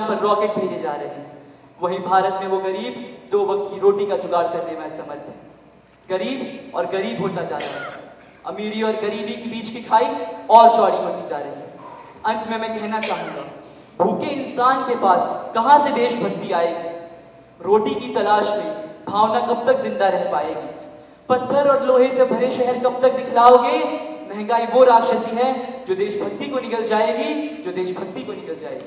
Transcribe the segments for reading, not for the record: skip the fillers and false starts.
पर रॉकेट भेजे जा रहे हैं, वहीं भारत में वो गरीब 2 वक्त की रोटी का जुगाड़ करने में असमर्थ है। गरीब और गरीब होता जा रहा है, अमीरी और गरीबी के बीच की खाई और चौड़ी होती जा रही है। अंत में मैं कहना चाहूंगा, भूखे इंसान के पास कहां से देशभक्ति आएगी? रोटी की तलाश में भावना कब तक जिंदा रह पाएगी? पत्थर और लोहे से भरे शहर कब तक दिखलाओगे? महंगाई वो राक्षसी है जो देशभक्ति को निगल जाएगी, जो देशभक्ति को निगल जाएगी।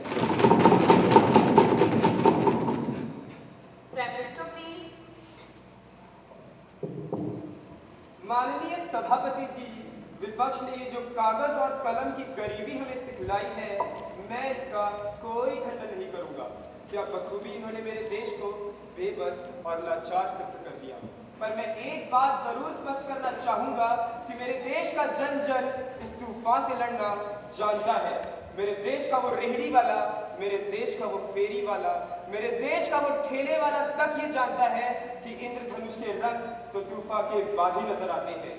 Prime minister please. माननीय सभापति जी, विपक्ष ने ये जो कागज और कलम की गरीबी हमें सिखलाई है, मैं इसका कोई खंडन नहीं करूंगा। क्या बखूबी इन्होंने मेरे देश को बेबस और लाचार सिद्ध कर दिया। पर मैं एक बात जरूर स्पष्ट करना चाहूंगा कि मेरे देश का जन जन इस तूफान से लड़ना जानता है। मेरे देश का वो रेहड़ी वाला, मेरे देश का वो फेरी वाला, मेरे देश का वो ठेले वाला तक ये जानता है कि इंद्रधनुष के रंग तो तूफान के बाद ही नजर आते हैं।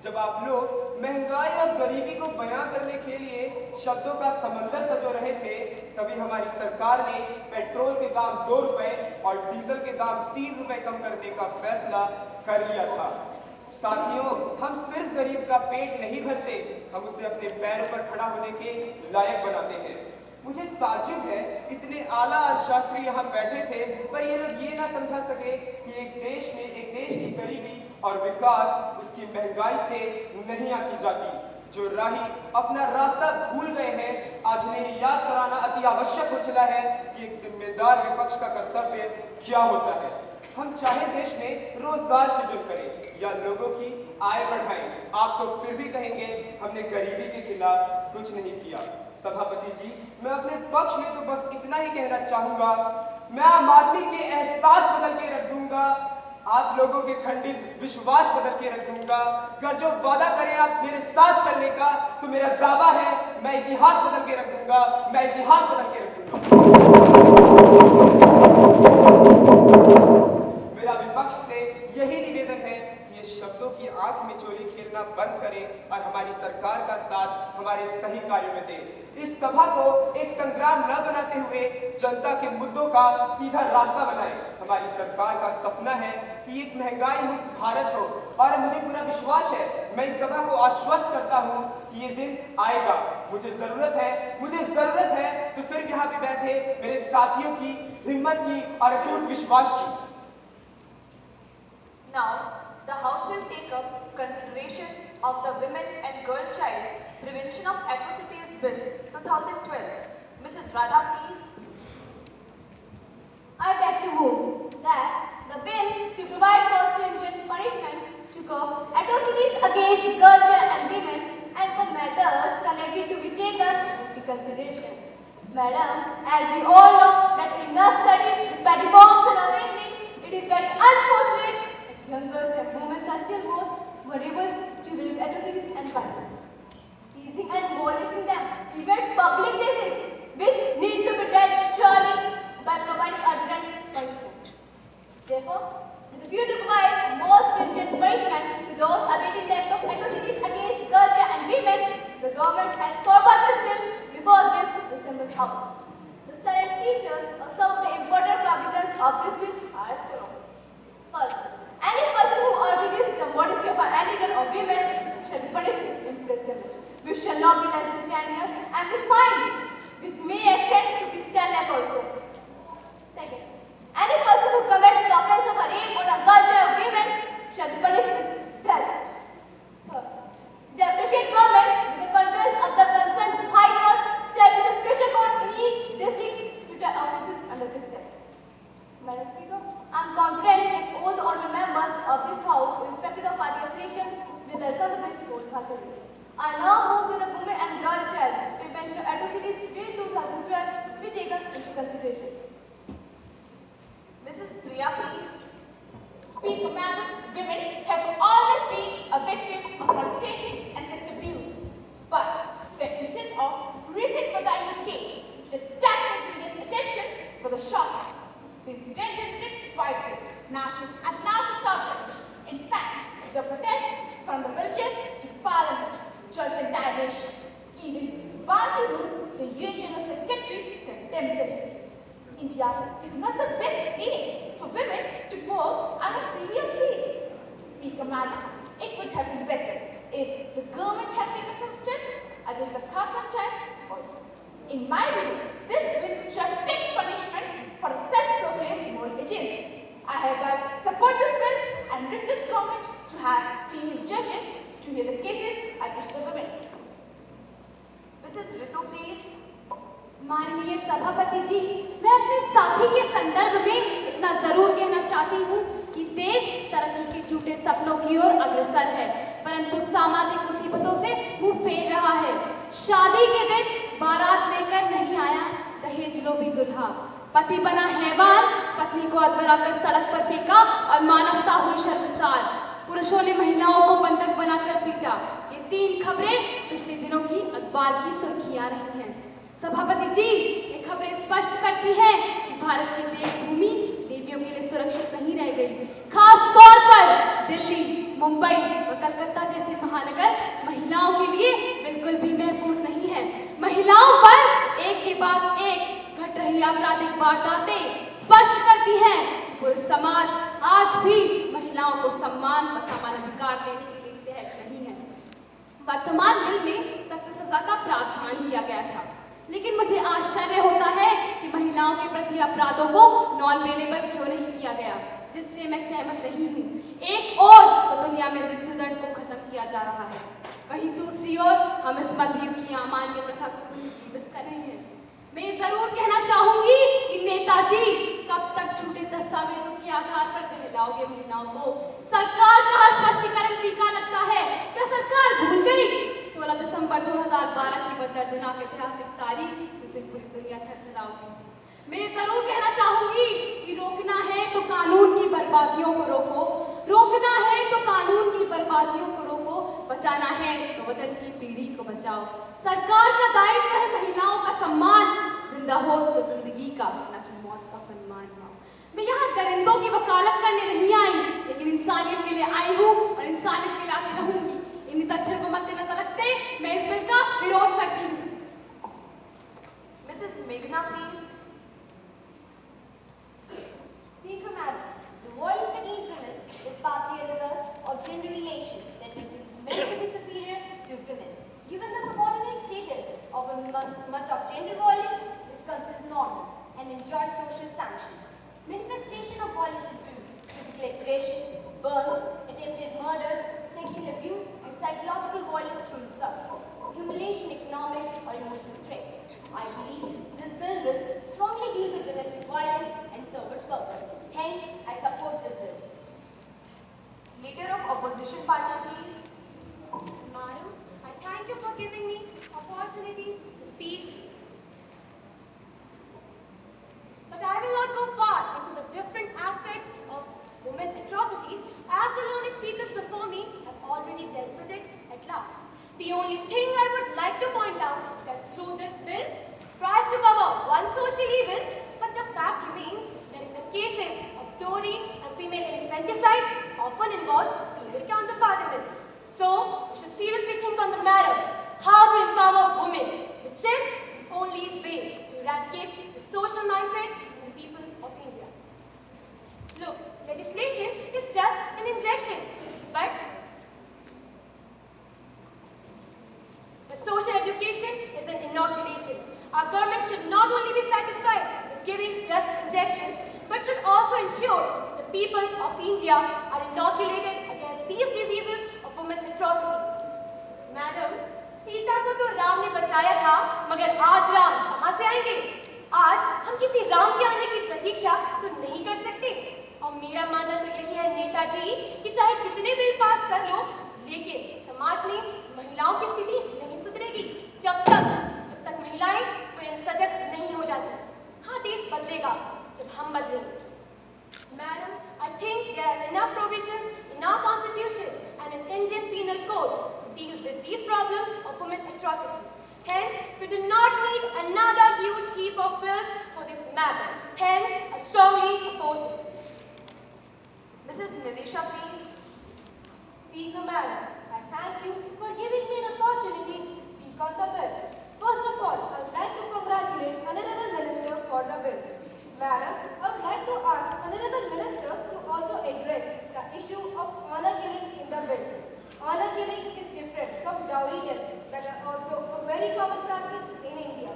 जब आप लोग महंगाई और गरीबी को बयां करने के लिए शब्दों का समंदर सजो रहे थे, तभी हमारी सरकार ने पेट्रोल के दाम 2 रुपए और डीजल के दाम 3 रुपए कम करने का फैसला कर लिया था। साथियों, हम सिर्फ गरीब का पेट नहीं भरते, हम उसे अपने पैरों पर खड़ा होने के लायक बनाते हैं। मुझे ताज्जुब है, इतने आला अर्थशास्त्री यहाँ बैठे थे, पर ये लोग ये ना समझा सके कि एक देश की गरीबी और विकास उसकी महंगाई से नहीं आंकी जाती। जो राही अपना रास्ता भूल गए हैं, आज उन्हें याद कराना अति आवश्यक हो चला है कि एक जिम्मेदार विपक्ष का कर्तव्य क्या होता है। हम चाहे देश में रोजगार सृजन करें या लोगों की आय बढ़ाएं, आप तो फिर भी कहेंगे हमने गरीबी के खिलाफ कुछ नहीं किया। सभापति जी, मैं अपने पक्ष में तो बस इतना ही कहना चाहूंगा, मैं आम आदमी के एहसास बदल के रख दूंगा, आप लोगों के खंडित विश्वास बदल के रख दूंगा। अगर जो वादा करें आप मेरे साथ चलने का, तो मेरा दावा है मैं इतिहास बदल के रख दूंगा, मैं इतिहास बदल के रख दूंगा। मेरा विपक्ष से यही निवेदन है कि ये शब्दों की आंख में चोली खेलना बंद करें और हमारी सरकार का साथ हमारे सही कार्यों में दें। इस सभा को एक संग्राम न बनाते हुए जनता के मुद्दों का सीधा रास्ता बनाएं। हमारी सरकार का सपना है कि एक महंगाई मुक्त भारत हो, और मुझे पूरा विश्वास है, मैं इस सभा को आश्वस्त करता हूं कि ये दिन आएगा। मुझे जरूरत है तो सिर्फ यहाँ पे बैठे मेरे साथियों की हिम्मत की और अटूट विश्वास की। Now, the House will take up consideration of the Women and Girl Child Prevention of Atrocities Bill 2012. Mrs. Radha, please. I beg to move that the bill to provide for stringent punishment to curb atrocities against girls and women and for matters connected to be taken into consideration. Madam, as we all know that in nurse settings, despite reforms and awakening, it is very unfortunate that young girls and women are still more vulnerable to various atrocities and violence. Teasing and molesting them, even public places, which need to be dealt surely by providing urgent punishment. Therefore, with a view to provide more stringent punishment to those awaiting the act of atrocities against girls and women, the government had forwarded this bill before this assembled house. The salient features of some of the important provisions of this bill are as follows. First, any person who outrages the modesty of an animal or women shall be punished with imprisonment, which shall not be less than 10 years, and with fine, which may extend to be 10 lakh also. Second, any person who commits the offense of a rape on a girl or women shall be punished with death. Third, the appreciate government, with the concurrence of the concerned High Court, establish a special court in each district to the offences under this section. Madam Speaker, I am confident that all the honorable members of this House, irrespective of party affiliation, will welcome the bill wholeheartedly. I now move to the Women and Girl Child Prevention of Atrocities Bill 2012 be taken into consideration. Mrs. Priya, please. Speaker, Madam, women have always been a victim of molestation and sex abuse. But the incident of recent Vadaiyu case, which attracted media's attention, for the shock. The incident generated widespread national and international coverage. In fact, the protest from the villages to the parliament joined the entire nation. Even Ban Ki-moon, the UN General Secretary, condemned the case. India is not the best place for women to work on a freeway streets. Speaker Madam, it would have been better if the government had taken some steps against the car franchise also. In my view, this will just take punishment for a self-proclaimed moral agents. I hereby support this bill and request government to have female judges to hear the cases against the women. Mrs. Ritu, please. माननीय सभापति जी, मैं अपने साथी के संदर्भ में इतना जरूर कहना चाहती हूँ कि देश तरक्की के झूठे सपनों की ओर अग्रसर है, परंतु सामाजिक मुसीबतों से मुंह फेर रहा है। शादी के दिन बारात लेकर नहीं आया, दहेज लोभी दुल्हा, पति बना हैवान, पत्नी को अधमरा कर सड़क पर फेंका और मानवता हुई शर्मसार। पुरुषों ने महिलाओं को बंधक बनाकर पीटा। ये 3 खबरें पिछले दिनों की अखबार की सुर्खियां रही हैं। सभापति जी, ये खबरें स्पष्ट करती हैं कि भारत की देवभूमि देवियों के लिए सुरक्षित नहीं रह गई। खास तौर पर दिल्ली, मुंबई व कलकत्ता जैसे महानगर महिलाओं के लिए बिल्कुल भी महफूज नहीं है। महिलाओं पर एक के बाद एक घट रही आपराधिक वारदातें स्पष्ट करती हैं कि पुरुष समाज आज भी महिलाओं को सम्मान व समान अधिकार देने के लिए सहज नहीं है। वर्तमान बिल में सख्त सजा का प्रावधान किया गया था, लेकिन मुझे आश्चर्य होता है कि महिलाओं के प्रति अपराधों को नॉन बेलेबल क्यों नहीं किया गया, जिससे मैं सहमत नहीं हूँ। एक ओर तो दुनिया में मृत्यु दंड को खत्म किया जा रहा है, वहीं दूसरी ओर हम इस मध्ययुग की अमान्य प्रथा को पुनर्जीवित कर रहे हैं। मैं ये जरूर कहना चाहूंगी कि नेताजी कब तक झूठे दस्तावेजों के आधार पर बहलाओगे महिलाओं को? सरकार का हर स्पष्टीकरण फीका लगता है। क्या सरकार भूल गई 16 दिसंबर 2012 की वह दर्दनाक ऐतिहासिक तारीख जिस दिन पूरी दुनिया थरथरा उठी? मैं जरूर कहना चाहूंगी कि रोकना है तो कानून की बर्बादियों को रोको, रोकना है तो कानून की बर्बादियों को रोको, बचाना है तो वतन की पीढ़ी को बचाओ। सरकार का दायित्व है महिलाओं का सम्मान, जिंदा हो तो जिंदगी का, न कि मौत का सम्मान पाओ। मैं यहाँ दरिंदों की वकालत करने नहीं आई, लेकिन इंसानियत के लिए आई हूँ और इंसानियत के लिए आती रहूंगी। इन तथ्यों को मद्देनजर रखते मैं इस बिल का विरोध करती हूँ। Mrs. Meghna, please. Speaker Madam, the violence against women is partly a result of gender relation that presumes men to be superior to women. Given the subordinate status of women, much of gender violence is considered normal and enjoys social sanction. Manifestation of violence include physical aggression, burns, attempted murders, sexual abuse, and psychological violence through insult, humiliation, economic or emotional threats. I believe this bill will strongly deal with domestic violence and serve its purpose. Hence, I support this bill. Leader of opposition party, please. Madam, I thank you for giving me opportunity to speak. But I will not go far into the different aspects of women atrocities as the learned speakers before me have already dealt with it at large. The only thing I would like to point out that through this bill tries to cover one social evil, but the fact remains that in the cases of dowry and female infanticide often involves female counterpart in it. So, we should seriously think on the matter, how to empower women, which is the only way to eradicate the social mindset in the people of India. Look, legislation is just an injection, but social education is an inoculation. Our government should not only be satisfied with giving just injections, but should also ensure the people of India are inoculated against these diseases of women atrocities. Madam, Sita को तो राम ने बचाया था, मगर आज राम कहाँ से आएंगे? आज हम किसी राम के आने की प्रतीक्षा तो नहीं कर सकते। और मेरा मानना तो यही है नेताजी कि चाहे जितने बिल पास कर लो, लेकिन समाज में महिलाओं की स्थिति नहीं सुधरेगी जब तक महिलाएं स्वयं सजग नहीं हो जाती। हाँ, देश बदलेगा जब हम बदलेंगे। Madam, I think there are enough provisions in our constitution and in Indian Penal Code to deal with these problems of women atrocities. Hence, we do not need another huge heap of bills for this matter. Hence, I strongly oppose it. Mrs. Nilisha, please. Speaker Madam, I thank you for giving me an opportunity to speak on the bill. First of all, I would like to congratulate Honorable Minister for the bill. Madam, I would like to ask Honorable Minister to also address the issue of honor killing in the bill. Honor killing is different from dowry deaths that are also a very common practice in India.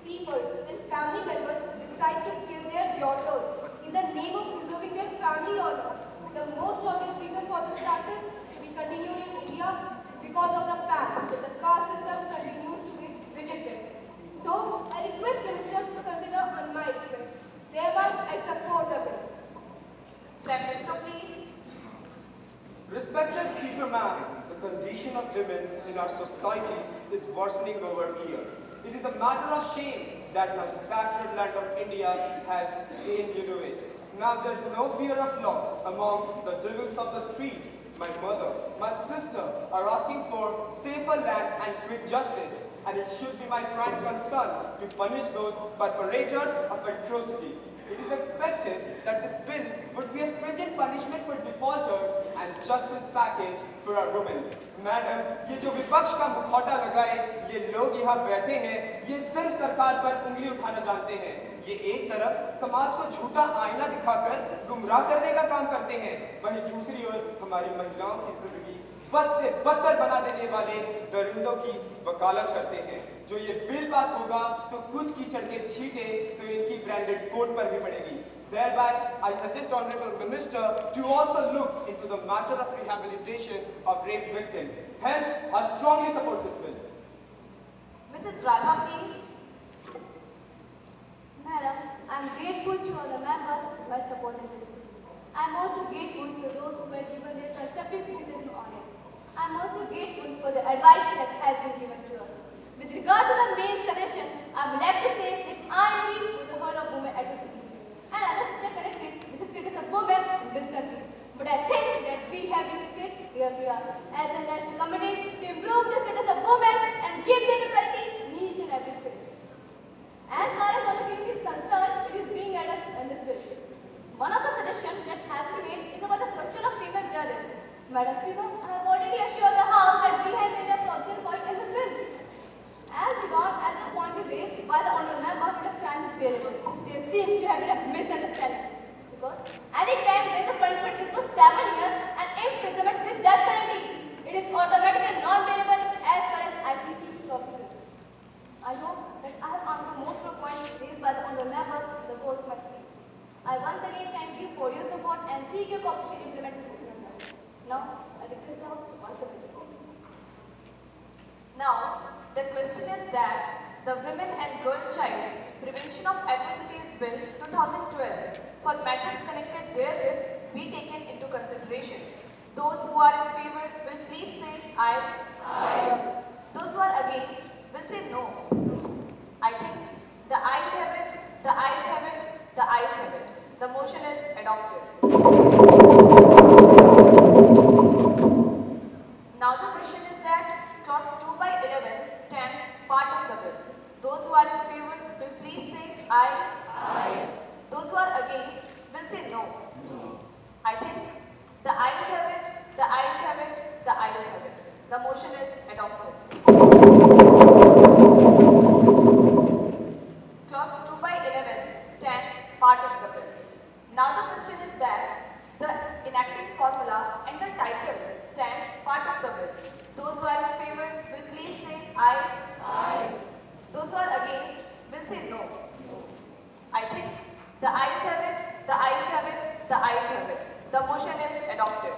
People and family members decide to kill their daughters in the name of preserving their family honor. The most obvious reason for this practice to be continued in India is because of the fact that the caste system continues to be rejected. So, I request Minister to consider on my request. Thereby, I support the bill. Prime Minister, please. Respected Speaker Ma'am, the condition of women in our society is worsening over here. It is a matter of shame that my sacred land of India has stained into it. Now there is no fear of law amongst the devils of the street. My mother, my sister are asking for safer land and quick justice, and it should be my prime concern to punish those perpetrators of atrocities. It is expected that this bill would be a stringent punishment for defaulters and justice package for our women. Madam, ये जो विपक्ष का मुखौटा लगाए ये लोग यहाँ बैठे हैं, ये सिर्फ सरकार पर उंगली उठाना जानते हैं। ये एक तरफ समाज को झूठा आईना दिखाकर गुमराह करने का काम करते हैं, वहीं दूसरी ओर हमारी महिलाओं की जिंदगी बद से बदतर बना देने वाले दरिंदों की वकालत करते हैं। जो ये बिल पास होगा तो कुछ कीचड़ के छींटे तो इनकी ब्रांडेड कोट पर भी पड़ेगी। Thereby, I suggest Honorable Minister to also look into the matter of rehabilitation of rape victims. Hence, I strongly support this bill. Mrs. Radha, please. Madam, I am grateful to all the members by supporting this bill. I am also grateful to those who were given their constructive criticism on it. I am also grateful for the advice that has been given to us. With regard to the main suggestion, I am left to say that I agree with the whole of women atrocities and others which are connected with the status of women in this country. But I think that we have reached a state where we are as a national committee to improve the status of women and give them equality in each and every field. As far as honor killing is concerned, it is being addressed in this bill. One of the suggestions that has been made is about the question of female judges. Madam Speaker, I have already assured the House that we have made a provision for it in this bill. As the point is raised by the honourable member that a crime is bailable, there seems to have been a misunderstanding. Because any crime where the punishment is for 7 years and imprisonment with death penalty, it is automatically non-bailable as per as IPC provision. I hope that I have answered most of the points raised by the honourable member in the course of my speech. I once again thank you for your support and seek your cooperation in implementing this measure. Now, I request the House to pass the bill. Now, the question is that the Women and Girl Child Prevention of Atrocities Bill 2012 for matters connected therewith be taken into consideration. Those who are in favor will please say aye. Aye. Those who are against will say no. I think the ayes have it, the ayes have it, the ayes have it. The motion is adopted. Now the question is that clause 2 by 11 stands part of the bill. Those who are in favor will please say aye. Aye. Those who are against will say no. No. I think the ayes have it, the ayes have it, the ayes have it. The motion is adopted. Clause 2 by 11 stand part of the bill. Now the question is that the enacting formula and the title stand part of the bill. Those who are in favor will please say aye. Aye. Those who are against will say no. No. I think the ayes have it, the ayes have it, the ayes have it. The motion is adopted.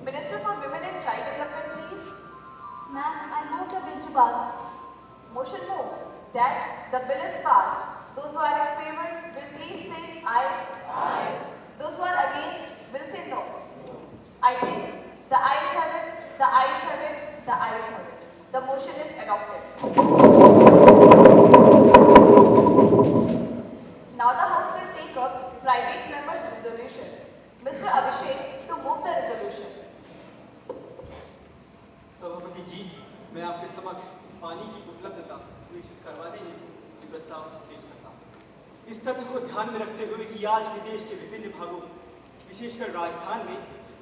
Minister for Women and Child Development, please. Ma'am, I move the bill to pass. Motion moved that the bill is passed. Those who are in favor will please say aye. Aye. Those who are against will say no. I think the ayes have it, the ayes have it, the ayes have it. The motion is adopted. Now the House will take up private members' resolution. Mr. Abhishek to move the resolution. सभापति जी, मैं आपके समक्ष पानी की उपलब्धता सुनिश्चित करवाने हेतु प्रस्ताव पेश करता हूँ। इस तथ्य को ध्यान में रखते हुए कि आज विदेश के विभिन्न भागों, विशेषकर राजस्थान में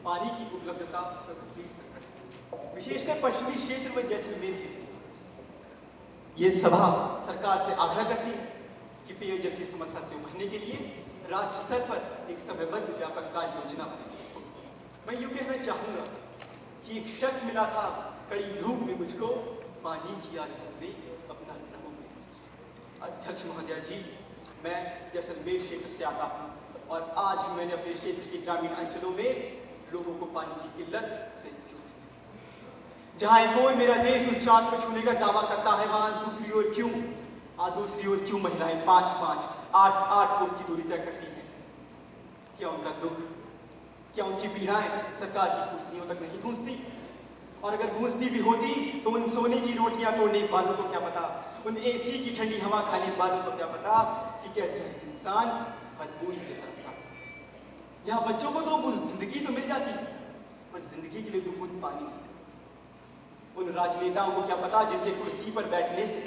पानी की उपलब्धता गंभीर संकट है। विशेषकर पश्चिमी क्षेत्र में जैसलमेर क्षेत्र, ये सभा सरकार से आग्रह करती है कि पेयजल की समस्या से उभरने के लिए राष्ट्र स्तर पर एक समयबद्ध व्यापक कार्य योजना बने। मैं यूं कहना चाहूंगा कि एक शख्स मिला था कड़ी धूप में मुझको, पानी की आदत में अपना लहू में। अध्यक्ष महोदय जी, मैं जैसलमेर क्षेत्र से आता हूँ और आज मैंने अपने क्षेत्र के ग्रामीण अंचलों में लोगों को पानी की किल्लत से जूझ, जहां एक ओर मेरा देश उस चांद को छूने का दावा करता है, वहां दूसरी ओर क्यों महिलाएं 5-5, 8-8 कोस की दूरी तय करती हैं? क्या उनका दुख, क्या उनकी पीड़ाएं सरकार की कुर्सियों तक नहीं गूंजती? और अगर गूंजती भी होती तो उन सोने की रोटियां तोड़ने वालों को क्या पता, उन एसी की ठंडी हवा खाने वालों को क्या पता कि कैसे इंसान मजबूरी की तरफ था। जहां बच्चों को 2 बूंद जिंदगी तो मिल जाती, पर जिंदगी के लिए 2 बूंद पानी नहीं। उन राजनेताओं को क्या पता जिनके कुर्सी पर बैठने से